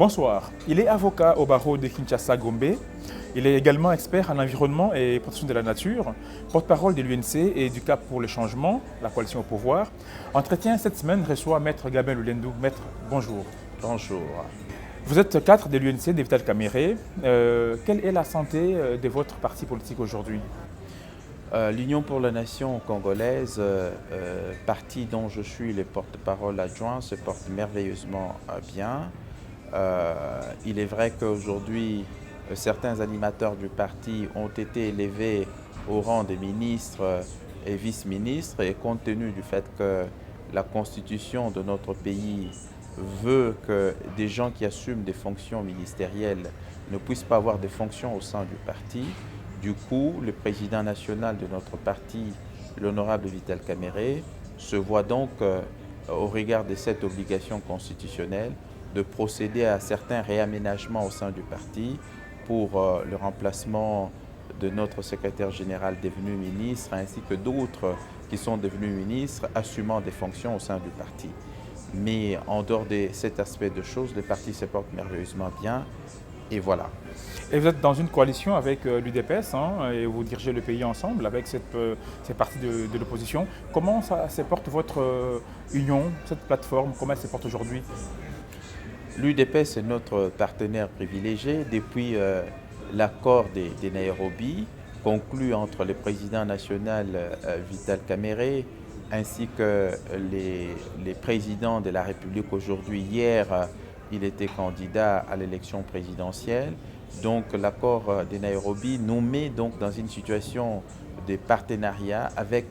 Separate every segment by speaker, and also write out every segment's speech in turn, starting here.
Speaker 1: Bonsoir. Il est avocat au barreau de Kinshasa-Gombe. Il est également expert en environnement et protection de la nature, porte-parole de l'UNC et du Cap pour le changement, la coalition au pouvoir. Entretien cette semaine reçoit Maître Gabin Lulendou. Maître, bonjour.
Speaker 2: Bonjour.
Speaker 1: Vous êtes cadre de l'UNC de Vital Kamerhe. Quelle est la santé de votre parti politique aujourd'hui?
Speaker 2: L'Union pour la nation congolaise, parti dont je suis le porte-parole adjoint, se porte merveilleusement bien. Il est vrai qu'aujourd'hui, certains animateurs du parti ont été élevés au rang de ministres et vice-ministres, et compte tenu du fait que la constitution de notre pays veut que des gens qui assument des fonctions ministérielles ne puissent pas avoir des fonctions au sein du parti. Du coup, le président national de notre parti, l'honorable Vital Kamerhe, se voit donc, au regard de cette obligation constitutionnelle, de procéder à certains réaménagements au sein du parti pour le remplacement de notre secrétaire général devenu ministre, ainsi que d'autres qui sont devenus ministres, assumant des fonctions au sein du parti. Mais en dehors de cet aspect de choses, le parti se porte merveilleusement bien, et voilà.
Speaker 1: Et vous êtes dans une coalition avec l'UDPS, et vous dirigez le pays ensemble avec ces partis de l'opposition. Comment ça se porte votre union, cette plateforme, comment elle se porte aujourd'hui?
Speaker 2: L'UDPS est notre partenaire privilégié depuis l'accord de Nairobi, conclu entre le président national Vital Kamerhe ainsi que les présidents de la République aujourd'hui. Hier, il était candidat à l'élection présidentielle. Donc l'accord de Nairobi nous met donc dans une situation de partenariat avec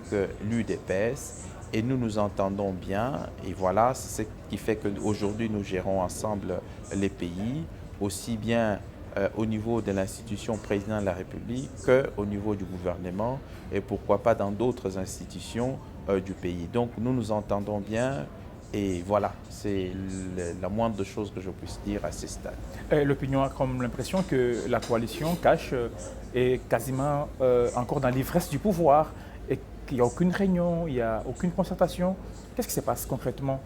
Speaker 2: l'UDPS, et nous nous entendons bien, et voilà, c'est ce qui fait qu'aujourd'hui nous gérons ensemble les pays, aussi bien au niveau de l'institution président de la République qu'au niveau du gouvernement, et pourquoi pas dans d'autres institutions du pays. Donc nous nous entendons bien. Et voilà, c'est la moindre chose que je puisse dire à ce stade.
Speaker 1: L'opinion a comme l'impression que la coalition cache est quasiment encore dans l'ivresse du pouvoir et qu'il n'y a aucune réunion, il n'y a aucune concertation. Qu'est-ce qui se passe concrètement?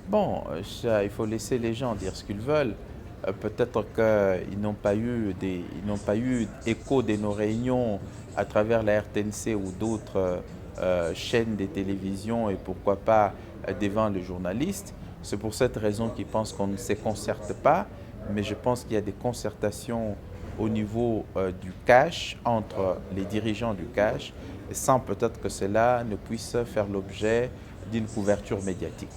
Speaker 2: Bon, ça, il faut laisser les gens dire ce qu'ils veulent. Peut-être qu'ils n'ont pas eu écho de nos réunions à travers la RTNC ou d'autres chaînes de télévision, et pourquoi pas devant les journalistes. C'est pour cette raison qu'ils pensent qu'on ne se concerte pas, mais je pense qu'il y a des concertations au niveau du cash, entre les dirigeants du cash, sans peut-être que cela ne puisse faire l'objet d'une couverture médiatique.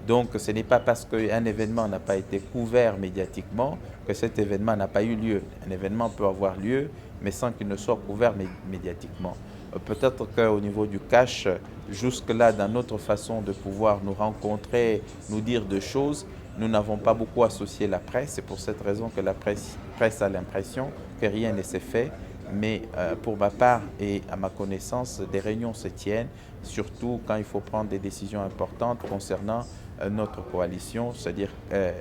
Speaker 2: Donc ce n'est pas parce qu'un événement n'a pas été couvert médiatiquement que cet événement n'a pas eu lieu. Un événement peut avoir lieu, mais sans qu'il ne soit couvert médiatiquement. Peut-être qu'au niveau du cash, jusque-là, dans notre façon de pouvoir nous rencontrer, nous dire des choses, nous n'avons pas beaucoup associé la presse. C'est pour cette raison que la presse a l'impression que rien ne s'est fait. Mais pour ma part et à ma connaissance, des réunions se tiennent, surtout quand il faut prendre des décisions importantes concernant notre coalition, c'est-à-dire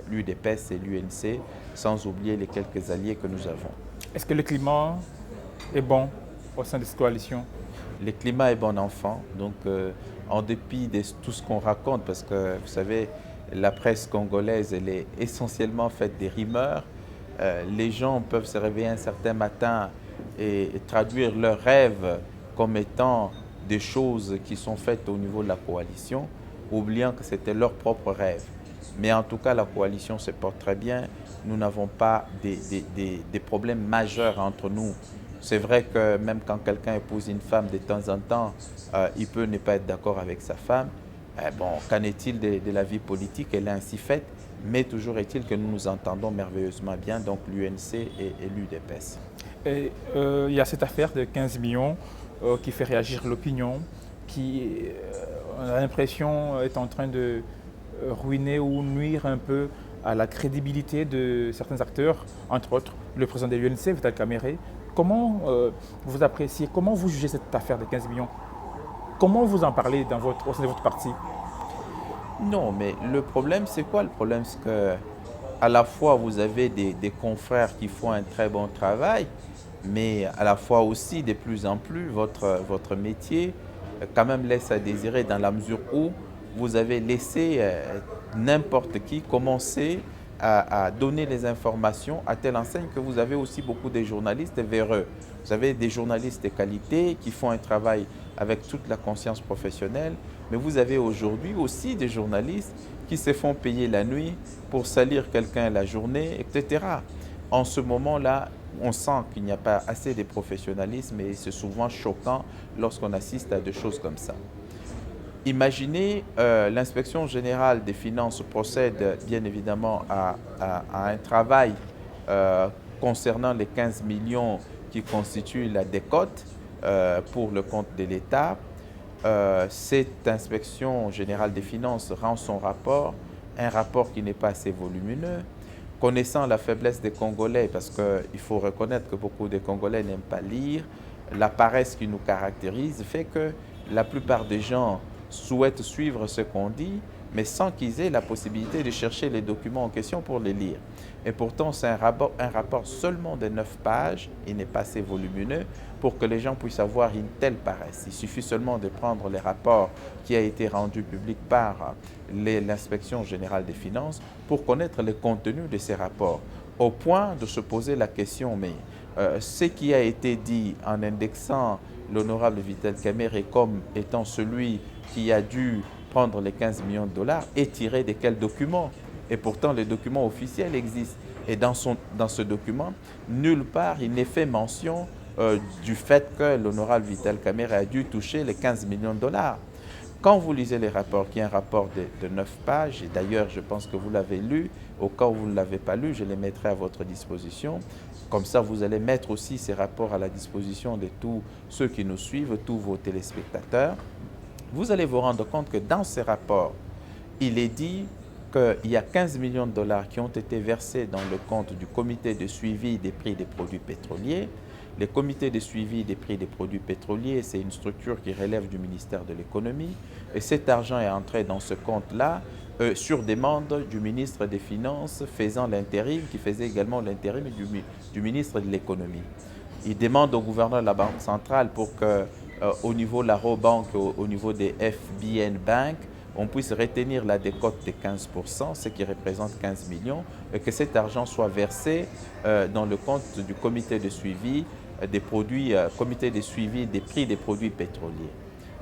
Speaker 2: l'UDPS et l'UNC, sans oublier les quelques alliés que nous avons.
Speaker 1: Est-ce que le climat est bon au sein de cette coalition?
Speaker 2: Le climat est bon enfant, donc en dépit de tout ce qu'on raconte, parce que vous savez, la presse congolaise, elle est essentiellement faite des rumeurs. Les gens peuvent se réveiller un certain matin et traduire leurs rêves comme étant des choses qui sont faites au niveau de la coalition, oubliant que c'était leur propre rêve. Mais en tout cas, la coalition se porte très bien. Nous n'avons pas des problèmes majeurs entre nous. C'est vrai que même quand quelqu'un épouse une femme, de temps en temps, il peut ne pas être d'accord avec sa femme. Bon, qu'en est-il de la vie politique? Elle est ainsi faite, mais toujours est-il que nous nous entendons merveilleusement bien, donc l'UNC et l'UDPS.
Speaker 1: Et il y a cette affaire de 15 millions qui fait réagir l'opinion, qui, on a l'impression, est en train de ruiner ou nuire un peu à la crédibilité de certains acteurs, entre autres le président de l'UNC, Vital Kamerhe. Comment vous appréciez, comment vous jugez cette affaire de 15 millions? Comment vous en parlez au sein de votre parti?
Speaker 2: Non, mais le problème, c'est quoi? Le problème, c'est que à la fois, vous avez des confrères qui font un très bon travail, mais à la fois aussi, de plus en plus, votre métier quand même laisse à désirer, dans la mesure où vous avez laissé n'importe qui commencer à donner les informations à telle enseigne que vous avez aussi beaucoup de journalistes véreux. Vous avez des journalistes de qualité qui font un travail avec toute la conscience professionnelle, mais vous avez aujourd'hui aussi des journalistes qui se font payer la nuit pour salir quelqu'un la journée, etc. En ce moment-là, on sent qu'il n'y a pas assez de professionnalisme et c'est souvent choquant lorsqu'on assiste à des choses comme ça. Imaginez, l'inspection générale des finances procède bien évidemment à un travail concernant les 15 millions qui constituent la décote pour le compte de l'État. Cette inspection générale des finances rend son rapport, un rapport qui n'est pas assez volumineux. Connaissant la faiblesse des Congolais, parce qu'il faut reconnaître que beaucoup de Congolais n'aiment pas lire, la paresse qui nous caractérise fait que la plupart des gens souhaitent suivre ce qu'on dit, mais sans qu'ils aient la possibilité de chercher les documents en question pour les lire. Et pourtant, c'est un rapport seulement de 9 pages, il n'est pas assez volumineux pour que les gens puissent avoir une telle paresse. Il suffit seulement de prendre les rapports qui a été rendu public par l'inspection générale des finances pour connaître le contenu de ces rapports, au point de se poser la question, mais ce qui a été dit en indexant l'honorable Vital Kamerhe comme étant celui qui a dû prendre les 15 millions de dollars est tiré de quel document? Et pourtant, le document officiel existe. Et dans ce document, nulle part il n'est fait mention du fait que l'honorable Vital Kamerhe a dû toucher les 15 millions de dollars. Quand vous lisez les rapports, qui est un rapport de 9 pages, et d'ailleurs je pense que vous l'avez lu, au cas où vous ne l'avez pas lu, je les mettrai à votre disposition. Comme ça, vous allez mettre aussi ces rapports à la disposition de tous ceux qui nous suivent, tous vos téléspectateurs. Vous allez vous rendre compte que dans ces rapports, il est dit qu'il y a 15 millions de dollars qui ont été versés dans le compte du comité de suivi des prix des produits pétroliers. Le comité de suivi des prix des produits pétroliers, c'est une structure qui relève du ministère de l'économie. Et cet argent est entré dans ce compte-là sur demande du ministre des Finances faisant l'intérim, qui faisait également l'intérim du ministre de l'économie. Il demande au gouverneur de la Banque centrale pour que, au niveau de la Robank, au niveau des FBN Bank, on puisse retenir la décote de 15%, ce qui représente 15 millions, et que cet argent soit versé dans le compte du comité de suivi des produits, comité de suivi des prix des produits pétroliers.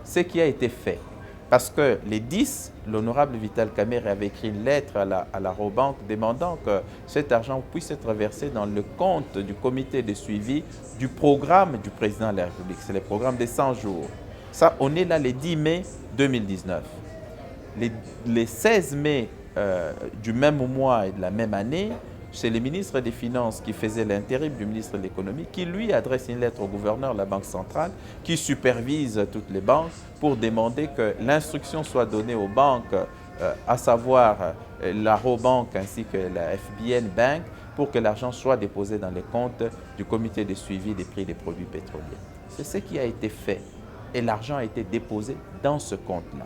Speaker 2: Ce qui a été fait, parce que les 10, l'honorable Vital Kamerhe avait écrit une lettre à la Robank demandant que cet argent puisse être versé dans le compte du comité de suivi du programme du président de la République. C'est le programme des 100 jours. Ça, on est là le 10 mai 2019. Les 16 mai du même mois et de la même année, c'est le ministre des Finances qui faisait l'intérim du ministre de l'Économie qui lui adresse une lettre au gouverneur de la Banque centrale qui supervise toutes les banques pour demander que l'instruction soit donnée aux banques, à savoir la Robank ainsi que la FBN Bank, pour que l'argent soit déposé dans les comptes du comité de suivi des prix des produits pétroliers. C'est ce qui a été fait et l'argent a été déposé dans ce compte-là.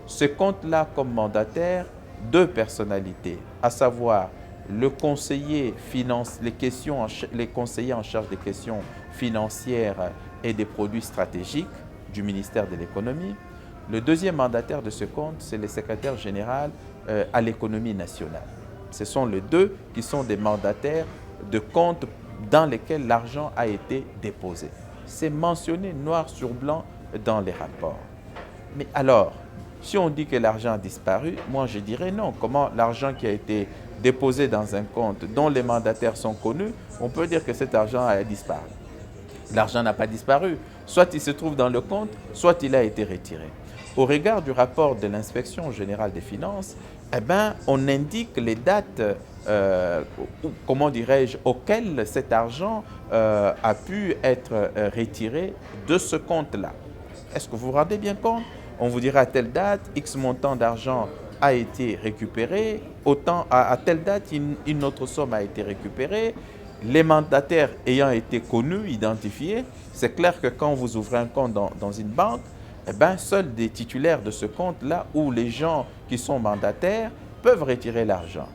Speaker 2: Ce compte-là, comme mandataire, 2 personnalités, à savoir le conseiller les conseillers en charge des questions financières et des produits stratégiques du ministère de l'économie. Le deuxième mandataire de ce compte, c'est le secrétaire général à l'économie nationale. Ce sont les 2 qui sont des mandataires de comptes dans lesquels l'argent a été déposé. C'est mentionné noir sur blanc dans les rapports. Mais alors, si on dit que l'argent a disparu, moi je dirais non. Comment l'argent qui a été déposé dans un compte dont les mandataires sont connus, on peut dire que cet argent a disparu. L'argent n'a pas disparu. Soit il se trouve dans le compte, soit il a été retiré. Au regard du rapport de l'inspection générale des finances, on indique les dates, comment dirais-je, auxquelles cet argent a pu être retiré de ce compte-là. Est-ce que vous vous rendez bien compte? On vous dira à telle date, X montant d'argent a été récupéré, autant à telle date, une autre somme a été récupérée. Les mandataires ayant été connus, identifiés, c'est clair que quand vous ouvrez un compte dans une banque, seuls des titulaires de ce compte-là ou les gens qui sont mandataires peuvent retirer l'argent.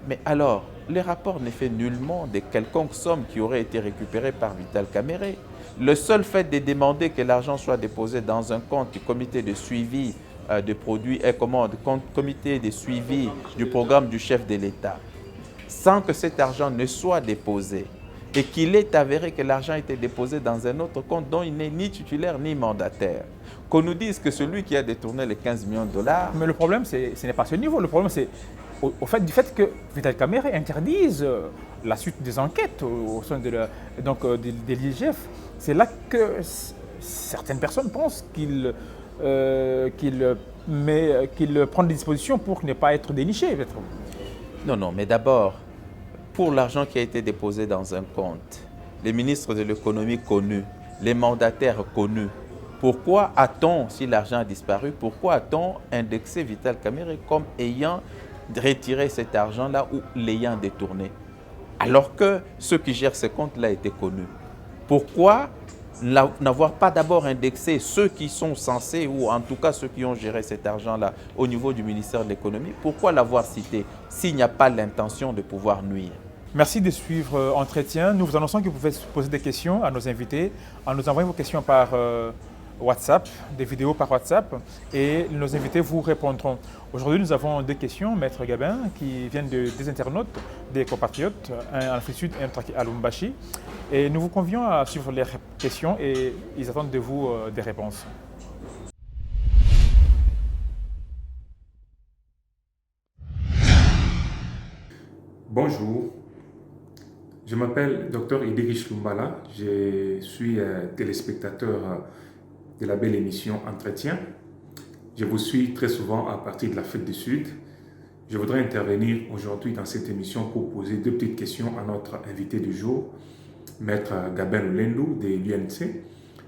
Speaker 2: Mais alors, le rapport n'est fait nullement de quelconque somme qui aurait été récupérée par Vital Kamerhe. Le seul fait de demander que l'argent soit déposé dans un compte du comité de suivi des produits et commandes, comité de suivi du programme du chef de l'État, sans que cet argent ne soit déposé et qu'il est avéré que l'argent a été déposé dans un autre compte dont il n'est ni titulaire ni mandataire, qu'on nous dise que celui qui a détourné les 15 millions de dollars…
Speaker 1: Mais le problème, ce n'est pas ce niveau. Le problème, c'est au fait du fait que Vital Kamerhe interdise la suite des enquêtes au sein de l'IGF. C'est là que certaines personnes pensent qu'il prend des dispositions pour ne pas être déniché.
Speaker 2: Non, mais d'abord, pour l'argent qui a été déposé dans un compte, les ministres de l'économie connus, les mandataires connus, pourquoi a-t-on, si l'argent a disparu, pourquoi a-t-on indexé Vital Kamerhe comme ayant retiré cet argent-là ou l'ayant détourné, alors que ceux qui gèrent ces comptes-là étaient connus? Pourquoi n'avoir pas d'abord indexé ceux qui sont censés, ou en tout cas ceux qui ont géré cet argent-là au niveau du ministère de l'économie? Pourquoi l'avoir cité s'il n'y a pas l'intention de pouvoir nuire?
Speaker 1: Merci de suivre Entretien. Nous vous annonçons que vous pouvez poser des questions à nos invités en nous envoyant vos questions par WhatsApp, des vidéos par WhatsApp, et nos invités vous répondront. Aujourd'hui, nous avons deux questions, Maître Gabin, qui viennent des internautes, des compatriotes, un en Afrique du Sud et un à Lubumbashi. Et nous vous convions à suivre les questions et ils attendent de vous des réponses.
Speaker 3: Bonjour, je m'appelle Dr Idriss Lumbala, je suis téléspectateur de la belle émission Entretien. Je vous suis très souvent à partir de l'Afrique du Sud. Je voudrais intervenir aujourd'hui dans cette émission pour poser deux petites questions à notre invité du jour, Maître Gabin Oulendou de l'UNC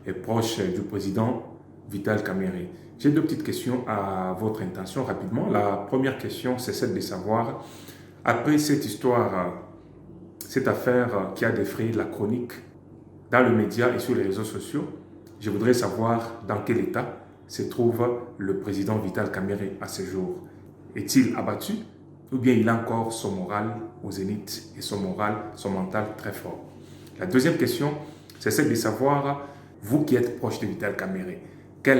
Speaker 3: et proche du président Vital Kamerhe. J'ai deux petites questions à votre intention rapidement. La première question, c'est celle de savoir, après cette histoire, cette affaire qui a défrayé la chronique dans le média et sur les réseaux sociaux, je voudrais savoir dans quel état se trouve le président Vital Kamerhe à ce jour. Est-il abattu ou bien il a encore son moral au zénith et son mental très fort? La deuxième question, c'est celle de savoir, vous qui êtes proche de Vital Kamerhe, quel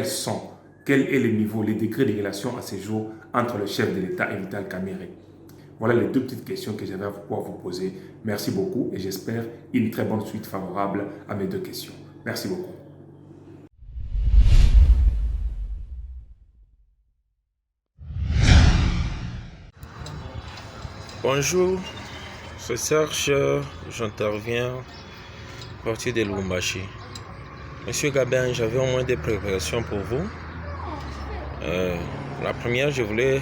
Speaker 3: est le niveau, les degrés de relation à ce jour entre le chef de l'État et Vital Kamerhe? Voilà les deux petites questions que j'avais à pouvoir vous poser. Merci beaucoup et j'espère une très bonne suite favorable à mes deux questions. Merci beaucoup.
Speaker 4: Bonjour, c'est Serge, j'interviens à partir de Lubumbashi. Monsieur Gabin, j'avais au moins des préparations pour vous. La première, je voulais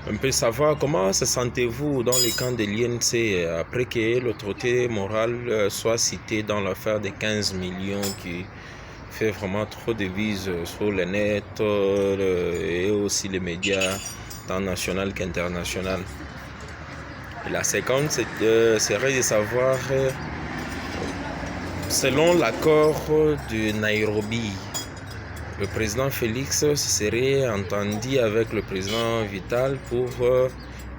Speaker 4: un peu savoir comment se sentez-vous dans le camp de l'INC après que l'autorité morale soit citée dans l'affaire des 15 millions qui fait vraiment trop de vises sur le net et aussi les médias tant nationaux qu'internationaux. La seconde serait de savoir, selon l'accord de Nairobi, le président Félix serait entendu avec le président Vital pour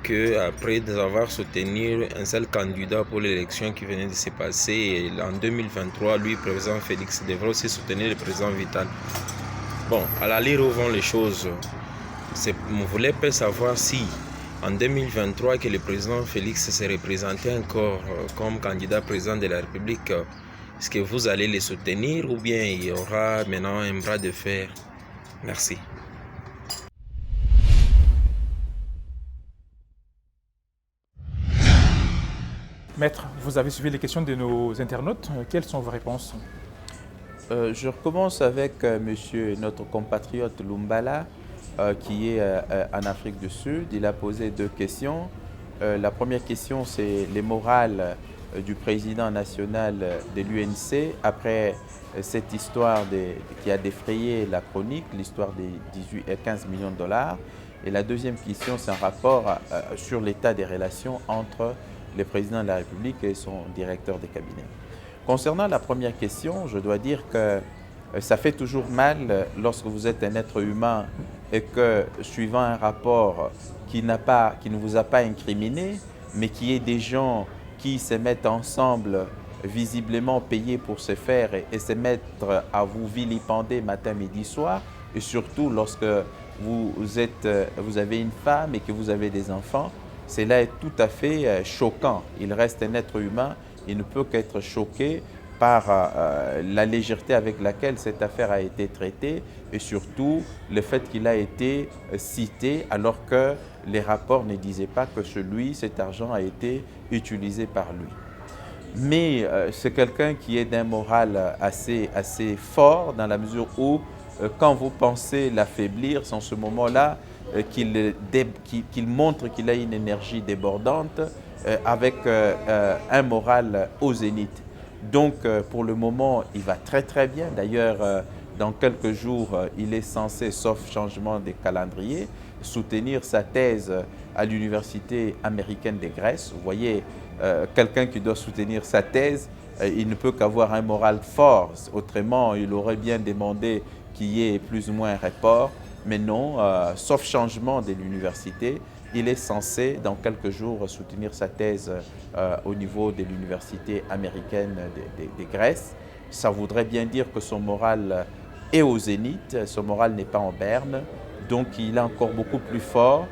Speaker 4: que, après avoir soutenu un seul candidat pour l'élection qui venait de se passer, en 2023, lui, président Félix, devrait aussi soutenir le président Vital. Bon, à la lire où vont les choses, vous voulez pas savoir si, en 2023, que le président Félix se représentait encore comme candidat président de la République, est-ce que vous allez les soutenir ou bien il y aura maintenant un bras de fer? Merci.
Speaker 1: Maître, vous avez suivi les questions de nos internautes. Quelles sont vos réponses?
Speaker 2: Je recommence avec notre compatriote Lumbala, qui est en Afrique du Sud. Il a posé deux questions. La première question, c'est les morales du président national de l'UNC après cette histoire qui a défrayé la chronique, l'histoire des 15 millions de dollars. Et la deuxième question, c'est un rapport sur l'état des relations entre le président de la République et son directeur de cabinet. Concernant la première question, je dois dire que ça fait toujours mal lorsque vous êtes un être humain et que, suivant un rapport qui ne vous a pas incriminé, mais qui est des gens qui se mettent ensemble, visiblement payés pour se faire et se mettre à vous vilipender matin, midi, soir, et surtout lorsque vous avez une femme et que vous avez des enfants, cela est tout à fait choquant. Il reste un être humain, il ne peut qu'être choqué par la légèreté avec laquelle cette affaire a été traitée et surtout le fait qu'il a été cité alors que les rapports ne disaient pas que cet argent a été utilisé par lui. Mais c'est quelqu'un qui est d'un moral assez fort dans la mesure où quand vous pensez l'affaiblir, c'est en ce moment-là qu'il montre qu'il a une énergie débordante avec un moral au zénith. Donc, pour le moment, il va très très bien. D'ailleurs, dans quelques jours, il est censé, sauf changement des calendriers, soutenir sa thèse à l'Université américaine de Grèce. Vous voyez, quelqu'un qui doit soutenir sa thèse, il ne peut qu'avoir un moral fort. Autrement, il aurait bien demandé qu'il y ait plus ou moins un report. Mais non, sauf changement de l'université, il est censé, dans quelques jours, soutenir sa thèse au niveau de l'Université américaine de Grèce. Ça voudrait bien dire que son moral est au zénith, son moral n'est pas en berne, donc il est encore beaucoup plus fort.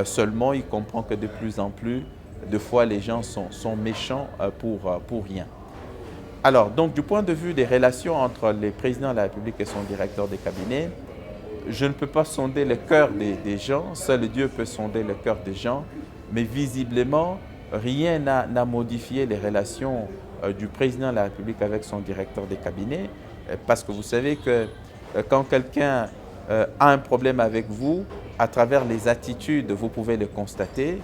Speaker 2: Seulement, il comprend que de plus en plus, de fois, les gens sont méchants pour rien. Alors, donc, du point de vue des relations entre le président de la République et son directeur de cabinet, je ne peux pas sonder le cœur des gens, seul Dieu peut sonder le cœur des gens, mais visiblement, rien n'a modifié les relations du président de la République avec son directeur de cabinet, parce que vous savez que quand quelqu'un a un problème avec vous, à travers les attitudes, vous pouvez le constater,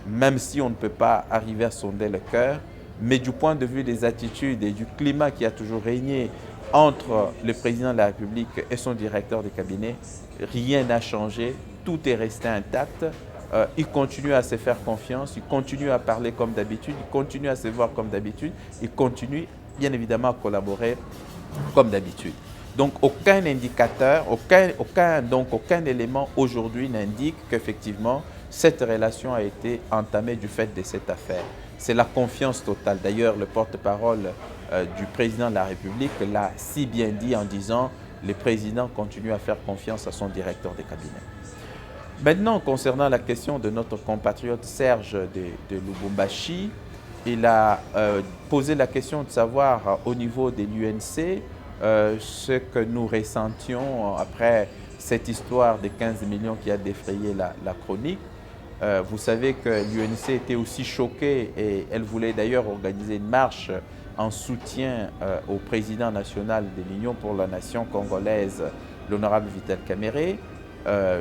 Speaker 2: même si on ne peut pas arriver à sonder le cœur, mais du point de vue des attitudes et du climat qui a toujours régné entre le président de la République et son directeur de cabinet, rien n'a changé, tout est resté intact. Il continue à se faire confiance, il continue à parler comme d'habitude, il continue à se voir comme d'habitude, il continue bien évidemment à collaborer comme d'habitude. Donc aucun indicateur, aucun élément aujourd'hui n'indique qu'effectivement cette relation a été entamée du fait de cette affaire. C'est la confiance totale. D'ailleurs, le porte-parole du président de la République l'a si bien dit en disant « le président continue à faire confiance à son directeur de cabinet ». Maintenant, concernant la question de notre compatriote Serge de Lubumbashi, il a posé la question de savoir au niveau de l'UNC ce que nous ressentions après cette histoire de 15 millions qui a défrayé la chronique. Vous savez que l'UNC était aussi choquée et elle voulait d'ailleurs organiser une marche en soutien au président national de l'Union pour la nation congolaise, l'honorable Vital Kamerhe.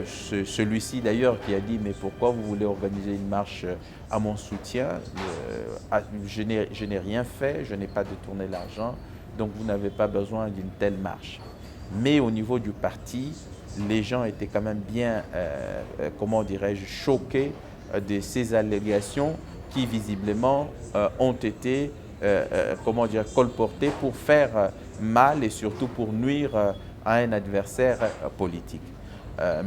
Speaker 2: Celui-ci d'ailleurs qui a dit « mais pourquoi vous voulez organiser une marche à mon soutien? Je n'ai rien fait, je n'ai pas détourné l'argent, donc vous n'avez pas besoin d'une telle marche ». Mais au niveau du parti, les gens étaient quand même bien, comment dirais-je, choqués de ces allégations qui visiblement ont été, comment dire, colportées pour faire mal et surtout pour nuire à un adversaire politique.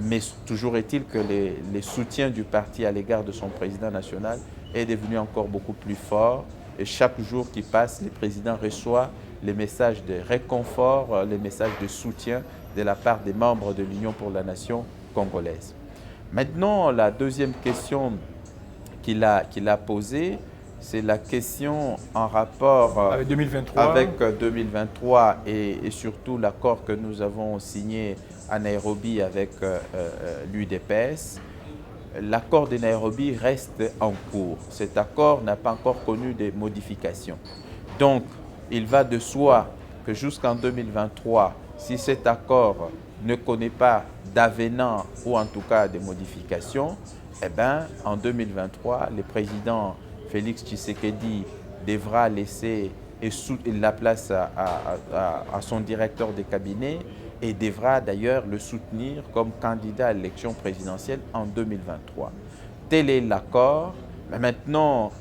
Speaker 2: Mais toujours est-il que les soutiens du parti à l'égard de son président national est devenu encore beaucoup plus fort. Et chaque jour qui passe, le président reçoit les messages de réconfort, les messages de soutien de la part des membres de l'Union pour la nation congolaise. Maintenant, la deuxième question qu'il a posée, c'est la question en rapport
Speaker 1: avec 2023,
Speaker 2: avec 2023 et surtout l'accord que nous avons signé à Nairobi avec l'UDPS. L'accord de Nairobi reste en cours. Cet accord n'a pas encore connu de modifications. Donc, il va de soi que jusqu'en 2023, si cet accord ne connaît pas d'avenant ou en tout cas de modifications, eh bien, en 2023, le président Félix Tshisekedi devra laisser la place à son directeur de cabinet et devra d'ailleurs le soutenir comme candidat à l'élection présidentielle en 2023. Tel est l'accord. Maintenant,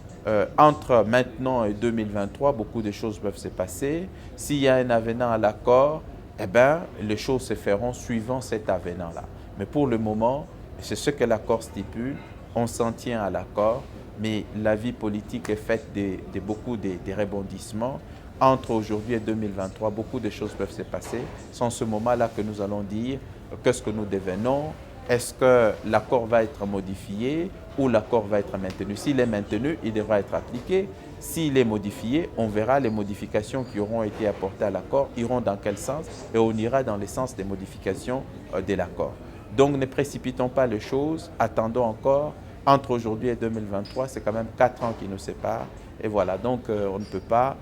Speaker 2: entre maintenant et 2023, beaucoup de choses peuvent se passer. S'il y a un avenant à l'accord, eh bien, les choses se feront suivant cet avenant-là. Mais pour le moment, c'est ce que l'accord stipule, on s'en tient à l'accord, mais la vie politique est faite de beaucoup de rebondissements. Entre aujourd'hui et 2023, beaucoup de choses peuvent se passer. C'est en ce moment-là que nous allons dire qu'est-ce que nous devenons, est-ce que l'accord va être modifié ou l'accord va être maintenu? S'il est maintenu, il devra être appliqué. S'il est modifié, on verra les modifications qui auront été apportées à l'accord, iront dans quel sens, et on ira dans le sens des modifications de l'accord. Donc ne précipitons pas les choses, attendons encore. Entre aujourd'hui et 2023, c'est quand même 4 ans qui nous séparent. Et voilà, donc on ne peut pas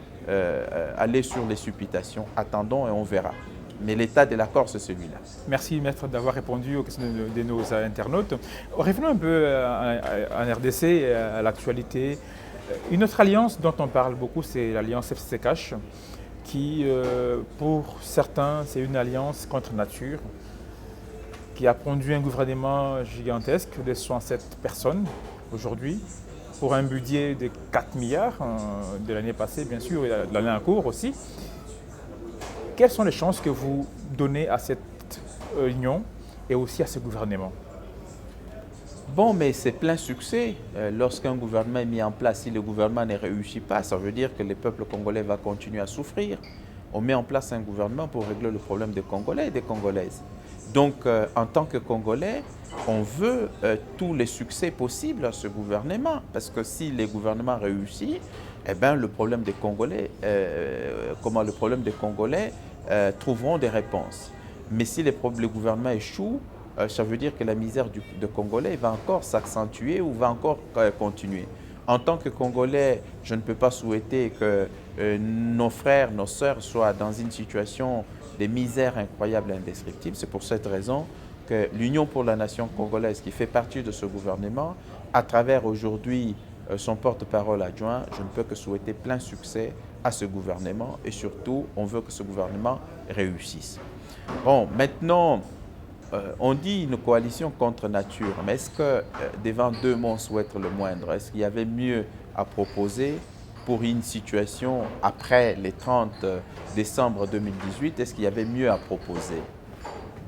Speaker 2: aller sur les supputations. Attendons et on verra. Mais l'état de l'accord, c'est celui-là.
Speaker 1: Merci, Maître, d'avoir répondu aux questions de nos internautes. Revenons un peu en RDC, à l'actualité. Une autre alliance dont on parle beaucoup, c'est l'alliance FCCH, qui, pour certains, c'est une alliance contre nature, qui a produit un gouvernement gigantesque de 67 personnes aujourd'hui, pour un budget de 4 milliards de l'année passée, bien sûr, et de l'année en cours aussi. Quelles sont les chances que vous donnez à cette union et aussi à ce gouvernement?
Speaker 2: Bon, mais c'est plein succès. Lorsqu'un gouvernement est mis en place, si le gouvernement ne réussit pas, ça veut dire que le peuple congolais va continuer à souffrir. On met en place un gouvernement pour régler le problème des Congolais et des Congolaises. Donc, en tant que Congolais, on veut tous les succès possibles à ce gouvernement. Parce que si le gouvernement réussit, eh bien, le problème des Congolais, trouveront des réponses. Mais si le gouvernement échoue, ça veut dire que la misère des Congolais va encore s'accentuer ou va encore continuer. En tant que Congolais, je ne peux pas souhaiter que nos frères, nos sœurs soient dans une situation de misère incroyable et indescriptible. C'est pour cette raison que l'Union pour la nation congolaise, qui fait partie de ce gouvernement, à travers aujourd'hui son porte-parole adjoint, je ne peux que souhaiter plein succès à ce gouvernement et surtout, on veut que ce gouvernement réussisse. Bon, maintenant, on dit une coalition contre nature, mais est-ce que devant deux monstres ou être le moindre, est-ce qu'il y avait mieux à proposer pour une situation après les 30 décembre 2018, est-ce qu'il y avait mieux à proposer?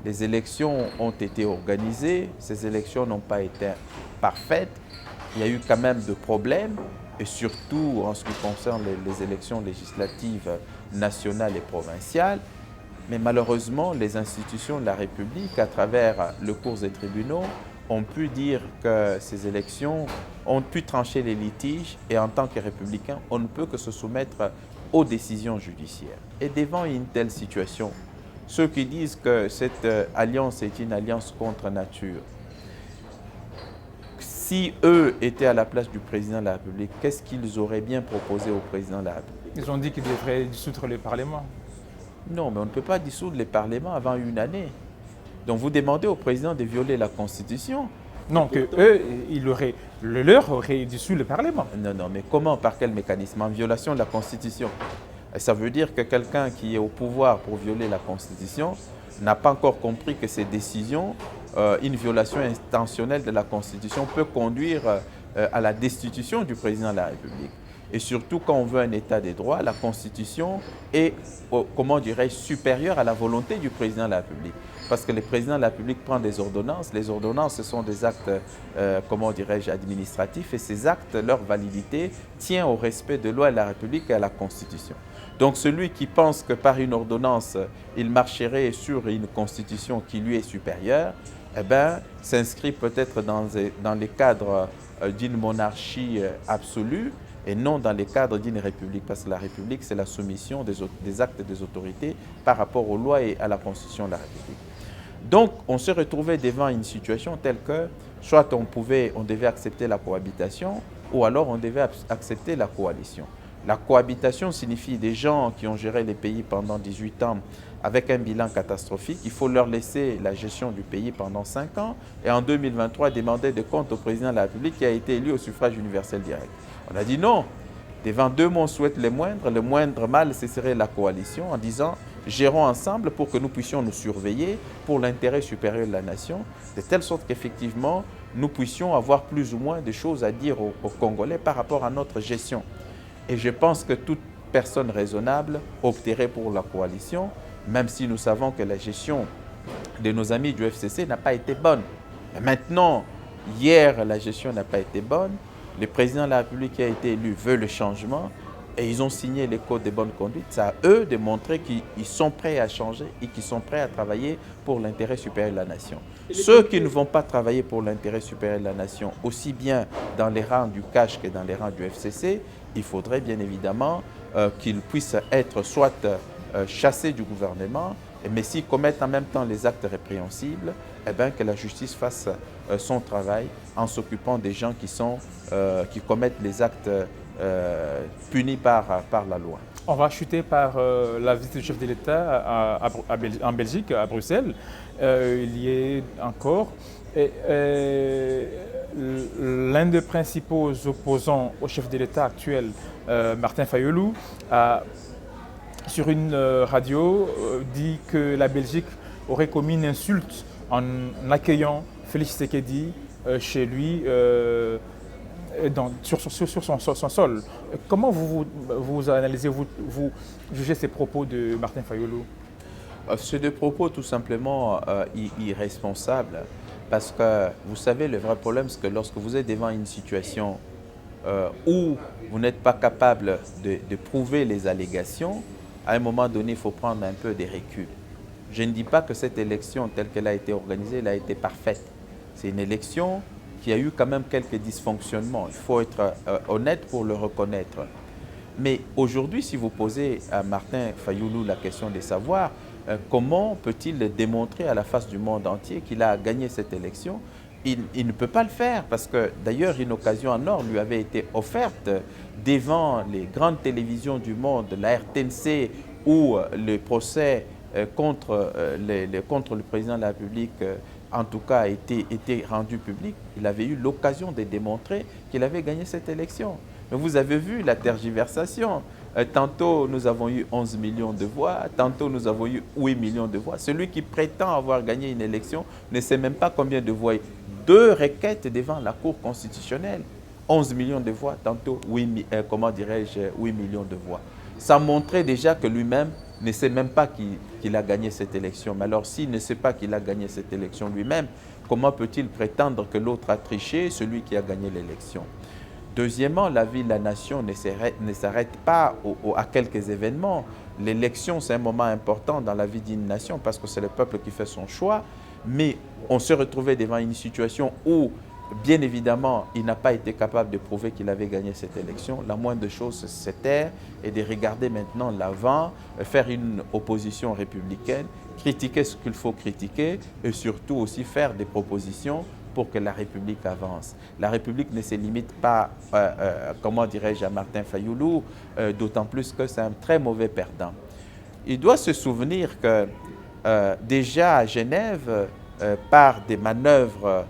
Speaker 2: Les élections ont été organisées, ces élections n'ont pas été parfaites, il y a eu quand même de problèmes, et surtout en ce qui concerne les élections législatives nationales et provinciales. Mais malheureusement, les institutions de la République, à travers le cours des tribunaux, ont pu dire que ces élections ont pu trancher les litiges et en tant que républicains, on ne peut que se soumettre aux décisions judiciaires. Et devant une telle situation, ceux qui disent que cette alliance est une alliance contre nature, si eux étaient à la place du président de la République, qu'est-ce qu'ils auraient bien proposé au président de la République?
Speaker 1: Ils ont dit qu'ils devraient dissoudre le Parlement.
Speaker 2: Non, mais on ne peut pas dissoudre les parlements avant une année. Donc vous demandez au président de violer la Constitution.
Speaker 1: Non, que eux, le leur aurait dissous le Parlement.
Speaker 2: Non, mais comment, par quel mécanisme? En violation de la Constitution. Et ça veut dire que quelqu'un qui est au pouvoir pour violer la Constitution n'a pas encore compris que ces décisions, une violation intentionnelle de la Constitution peut conduire à la destitution du président de la République. Et surtout, quand on veut un état des droits, la Constitution est, comment dirais-je, supérieure à la volonté du président de la République. Parce que le président de la République prend des ordonnances. Les ordonnances, ce sont des actes, comment dirais-je, administratifs. Et ces actes, leur validité tient au respect de loi de la République et à la Constitution. Donc celui qui pense que par une ordonnance, il marcherait sur une Constitution qui lui est supérieure, eh bien, s'inscrit peut-être dans les cadres d'une monarchie absolue, et non dans les cadres d'une république, parce que la république, c'est la soumission des actes des autorités par rapport aux lois et à la constitution de la république. Donc, on se retrouvait devant une situation telle que, soit on devait accepter la cohabitation, ou alors on devait accepter la coalition. La cohabitation signifie des gens qui ont géré les pays pendant 18 ans avec un bilan catastrophique. Il faut leur laisser la gestion du pays pendant 5 ans, et en 2023, demander des comptes au président de la République qui a été élu au suffrage universel direct. On a dit non. Devant deux mots, on souhaite le moindre mal, ce serait la coalition, en disant gérons ensemble pour que nous puissions nous surveiller pour l'intérêt supérieur de la nation, de telle sorte qu'effectivement, nous puissions avoir plus ou moins de choses à dire aux Congolais par rapport à notre gestion. Et je pense que toute personne raisonnable opterait pour la coalition, même si nous savons que la gestion de nos amis du FCC n'a pas été bonne. Et maintenant, hier, la gestion n'a pas été bonne. Le président de la République qui a été élu veut le changement et ils ont signé les codes de bonne conduite. C'est à eux de montrer qu'ils sont prêts à changer et qu'ils sont prêts à travailler pour l'intérêt supérieur de la nation. Ceux qui ne vont pas travailler pour l'intérêt supérieur de la nation, aussi bien dans les rangs du CACH que dans les rangs du FCC, il faudrait bien évidemment qu'ils puissent être soit chassés du gouvernement, mais s'ils commettent en même temps les actes répréhensibles, eh bien, que la justice fasse son travail en s'occupant des gens qui commettent les actes punis par la loi.
Speaker 1: On va chuter par la visite du chef de l'État en Belgique, à Bruxelles. Il y est encore. L'un des principaux opposants au chef de l'État actuel, Martin Fayulu, sur une radio, dit que la Belgique aurait commis une insulte en accueillant Félix Tshisekedi chez lui sur son sol. Comment vous analysez, vous jugez ces propos de Martin Fayulu?
Speaker 2: C'est des propos tout simplement irresponsables. Parce que vous savez, le vrai problème, c'est que lorsque vous êtes devant une situation où vous n'êtes pas capable de prouver les allégations, à un moment donné, il faut prendre un peu des reculs. Je ne dis pas que cette élection, telle qu'elle a été organisée, elle a été parfaite. C'est une élection qui a eu quand même quelques dysfonctionnements. Il faut être honnête pour le reconnaître. Mais aujourd'hui, si vous posez à Martin Fayulu la question de savoir comment peut-il démontrer à la face du monde entier qu'il a gagné cette élection, il ne peut pas le faire parce que d'ailleurs une occasion en or lui avait été offerte devant les grandes télévisions du monde, la RTNC, où le procès contre le président de la République en tout cas a été rendu public. Il avait eu l'occasion de démontrer qu'il avait gagné cette élection. Mais vous avez vu la tergiversation. Tantôt nous avons eu 11 millions de voix, tantôt nous avons eu 8 millions de voix. Celui qui prétend avoir gagné une élection ne sait même pas combien de voix. 2 requêtes devant la Cour constitutionnelle, 11 millions de voix, tantôt 8 millions de voix. Ça montrait déjà que lui-même ne sait même pas qu'il a gagné cette élection. Mais alors s'il ne sait pas qu'il a gagné cette élection lui-même, comment peut-il prétendre que l'autre a triché, celui qui a gagné l'élection? Deuxièmement, la vie de la nation ne s'arrête pas à quelques événements. L'élection, c'est un moment important dans la vie d'une nation parce que c'est le peuple qui fait son choix. Mais on se retrouvait devant une situation où, bien évidemment, il n'a pas été capable de prouver qu'il avait gagné cette élection. La moindre chose, c'est se taire et de regarder maintenant l'avant, faire une opposition républicaine, critiquer ce qu'il faut critiquer et surtout aussi faire des propositions pour que la République avance. La République ne se limite pas, comment dirais-je, à Martin Fayulu, d'autant plus que c'est un très mauvais perdant. Il doit se souvenir que déjà à Genève, par des manœuvres,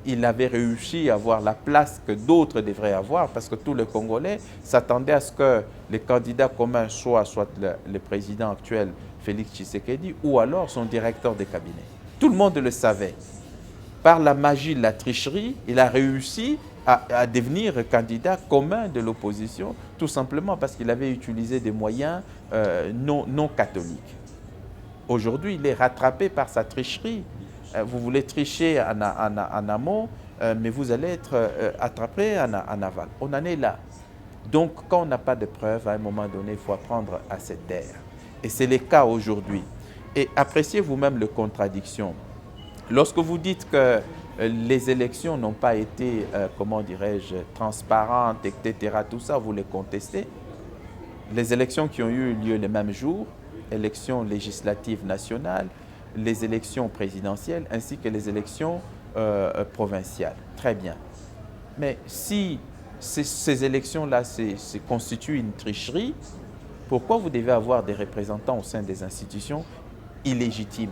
Speaker 2: il avait réussi à avoir la place que d'autres devraient avoir parce que tous les Congolais s'attendaient à ce que les candidats communs soient soit le président actuel, Félix Tshisekedi, ou alors son directeur de cabinet. Tout le monde le savait. Par la magie de la tricherie, il a réussi à devenir candidat commun de l'opposition, tout simplement parce qu'il avait utilisé des moyens non catholiques. Aujourd'hui, il est rattrapé par sa tricherie. Vous voulez tricher en amont, mais vous allez être attrapé en aval. On en est là. Donc, quand on n'a pas de preuves, à un moment donné, il faut apprendre à se taire. Et c'est le cas aujourd'hui. Et appréciez vous-même les contradictions. Lorsque vous dites que les élections n'ont pas été, comment dirais-je, transparentes, etc., tout ça, vous les contestez. Les élections qui ont eu lieu le même jour, élections législatives nationales, les élections présidentielles, ainsi que les élections provinciales. Très bien. Mais si ces élections-là constituent une tricherie, pourquoi vous devez avoir des représentants au sein des institutions illégitimes?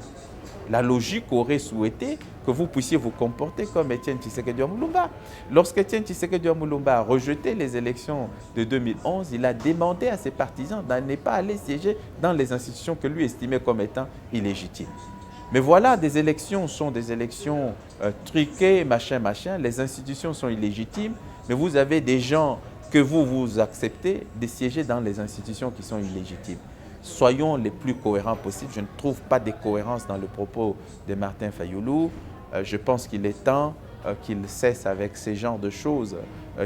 Speaker 2: La logique aurait souhaité que vous puissiez vous comporter comme Étienne Tshisekedi Mulumba. Lorsqu'Étienne Tshisekedi Mulumba a rejeté les élections de 2011, il a demandé à ses partisans de ne pas aller siéger dans les institutions que lui estimait comme étant illégitimes. Mais voilà, des élections sont des élections truquées, machin. Les institutions sont illégitimes, mais vous avez des gens que vous acceptez de siéger dans les institutions qui sont illégitimes. Soyons les plus cohérents possibles. Je ne trouve pas de cohérence dans le propos de Martin Fayulu. Je pense qu'il est temps qu'il cesse avec ces genres de choses,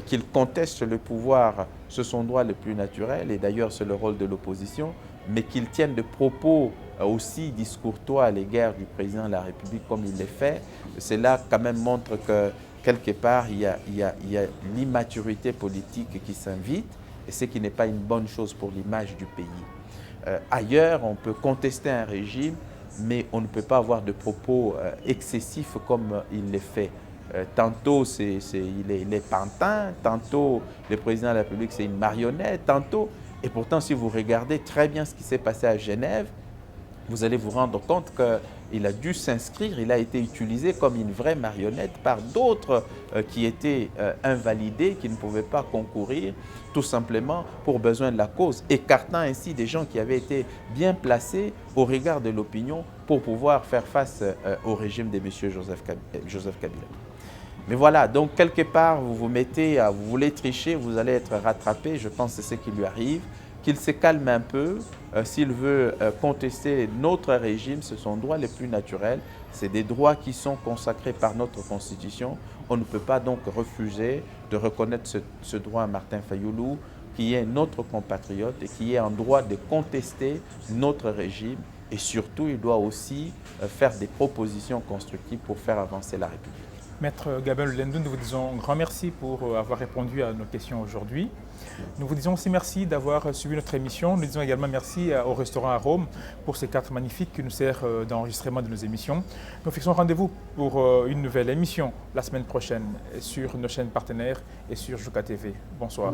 Speaker 2: qu'il conteste le pouvoir, c'est son droit le plus naturel, et d'ailleurs c'est le rôle de l'opposition, mais qu'il tienne des propos aussi discourtois à l'égard du président de la République comme il l'a fait. Cela quand même montre que quelque part il y a l'immaturité politique qui s'invite, et ce qui n'est pas une bonne chose pour l'image du pays. Ailleurs, on peut contester un régime, mais on ne peut pas avoir de propos excessifs comme il le fait. Tantôt il est pantin, tantôt le président de la République c'est une marionnette, tantôt. Et pourtant, si vous regardez très bien ce qui s'est passé à Genève, vous allez vous rendre compte qu'il a dû s'inscrire, il a été utilisé comme une vraie marionnette par d'autres qui étaient invalidés, qui ne pouvaient pas concourir, tout simplement pour besoin de la cause, écartant ainsi des gens qui avaient été bien placés au regard de l'opinion pour pouvoir faire face au régime de M. Joseph Kabila. Mais voilà, donc quelque part, vous voulez tricher, vous allez être rattrapé, je pense que c'est ce qui lui arrive, qu'il se calme un peu. S'il veut contester notre régime, c'est son droit le plus naturel, c'est des droits qui sont consacrés par notre Constitution. On ne peut pas donc refuser de reconnaître ce droit à Martin Fayulu, qui est notre compatriote et qui est en droit de contester notre régime. Et surtout, il doit aussi faire des propositions constructives pour faire avancer la République.
Speaker 1: Maître Gabriel Lendou, nous vous disons un grand merci pour avoir répondu à nos questions aujourd'hui. Nous vous disons aussi merci d'avoir suivi notre émission. Nous disons également merci au restaurant à Rome pour ces cartes magnifiques qui nous servent d'enregistrement de nos émissions. Nous fixons rendez-vous pour une nouvelle émission la semaine prochaine sur nos chaînes partenaires et sur Jouka TV. Bonsoir.